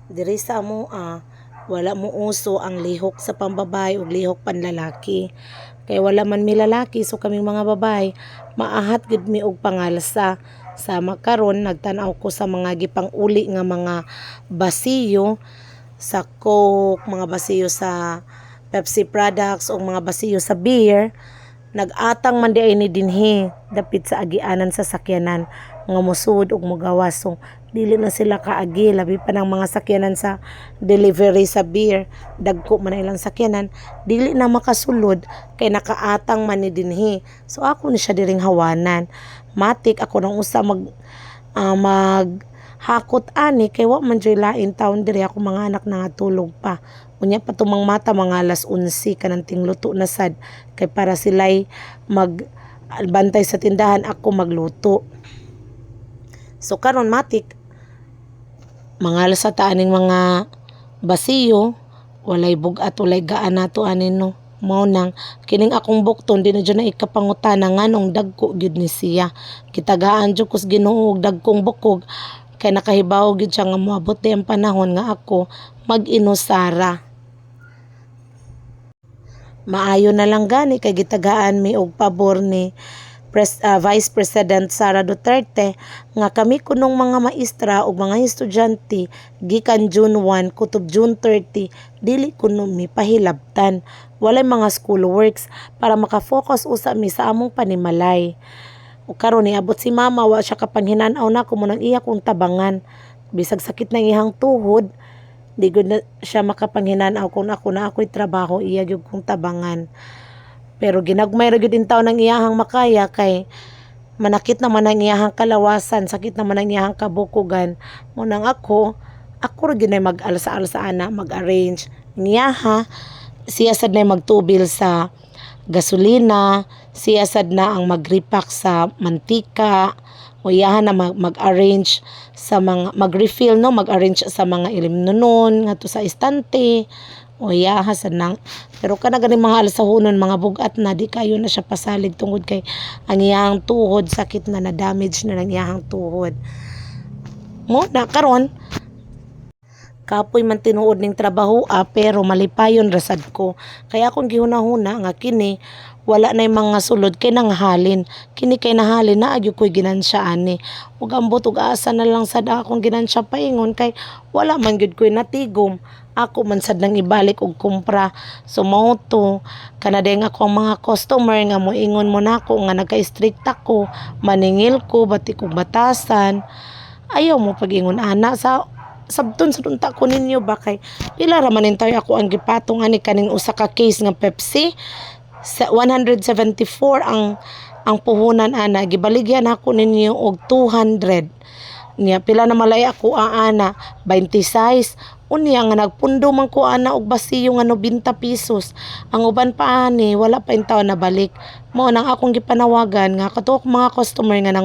Diri sa wala mo uso ang lihok sa pambabae ug lihok panlalaki. Kay wala man mi lalaki, so kaming mga babae maahat gid mi og pangalsa. Sa makaron nagtan-aw ko sa mga gipang-uli nga mga basiyo sa Coke, mga basiyo sa Pepsi products o mga basiyo sa beer. Nag-atang man di ay ni dinhi dapit sa agianan sa sakyanan nga musud og mogawas. So dili na sila kaagi, labi pa ng mga sakyanan sa delivery sa beer, dagko man na ilang sakyanan, dili na makasulod kay nakaatang man ni dinhi. So ako ni siya diring hawanan, matik ako nang usa mag hakot ani kay wa man joy lain taon diri, ako mga anak nangatulog pa. Unya pa tumang mata mga alas 11 kanang tingluto na sad, kay para sila'y magbantay sa tindahan, ako magluto. So karon matik mga alas sa taaning mga basiyo, walay bugat, walay gaan nato anin no. Mao nang kining akong bukton di na dyan na ikapangutana nganong dagko gyud ni siya. Kitagaan jud kus Ginoo og dagkong bukog, kay nakahibaw gyud siya nga moabot ang panahon nga ako mag-inusara. Maayo na lang gani kay gitagaan mi og pabor ni Vice President Sara Duterte nga kami kunong mga maestra ug mga estudyante gikan June 1 kutob June 30 dili kuno mi pahilabtan, walay mga school works para makafocus usa mi sa among panimalay. O karon niabot si mama, wa siya kapanghinan-aw na ko mo nang iya kong tabangan, bisag sakit ng ihang tuhod, di gud na siya makapanghinan-aw kung ako na ako'y trabaho, iya gyud kong tabangan. Pero ginagmay ra gyud in taon ng iyahang makaya kay manakit naman ang iyahang kalawasan, sakit naman ang iyahang kabukugan. Mo nang ako ra gyud na mag-alsa-alsa ana, mag-arrange niyaha. Siya sad na magtubil sa gasolina, siya sad na ang mag-repack sa mantika, o iyahan na mag-arrange sa mga mag-refill no, mag-arrange sa mga ilimnonon ngadto sa istante, o iyaha sad nang. Pero kana gani mga alsahonon, mga bugat na, di kayo na siya pasalig tungod kay ang iyahang tuhod sakit na, na-damage na ng iyahang tuhod. Mo na karon kapoy man tinuod ning trabaho pero malipayon rasad ko. Kaya akong gihuna-huna nga kini wala na mga sulod kay nanghalin. Kini kay nahalin na agyo ko'y ginansya ani. Ug ambot ug asa na lang sad akong ginansya paingon kay wala man gyud ko'y natigom. Ako man sad nang ibalik og kumpra. So mao to, kanadeng ako ang mga customer nga moingon mo nako nga nagka-strict ako, maningil ko, bati kong batasan. Ayaw mo pag-ingon ana sa sabton sa dunta ko ninyo ba kay pila ra man tayo ako ang gipatong ani kaning usa ka case nga Pepsi sa 174 ang puhunan ana, gibaligyan ako ninyo og 200 niya. Pila na malay ako ana 26 unya nga nagpundo man ko ana og basiyo nga 90 pesos. Ang uban pa ani wala pa intaw na balik. Mao nang akong gipanawagan nga kato mga customer nga nang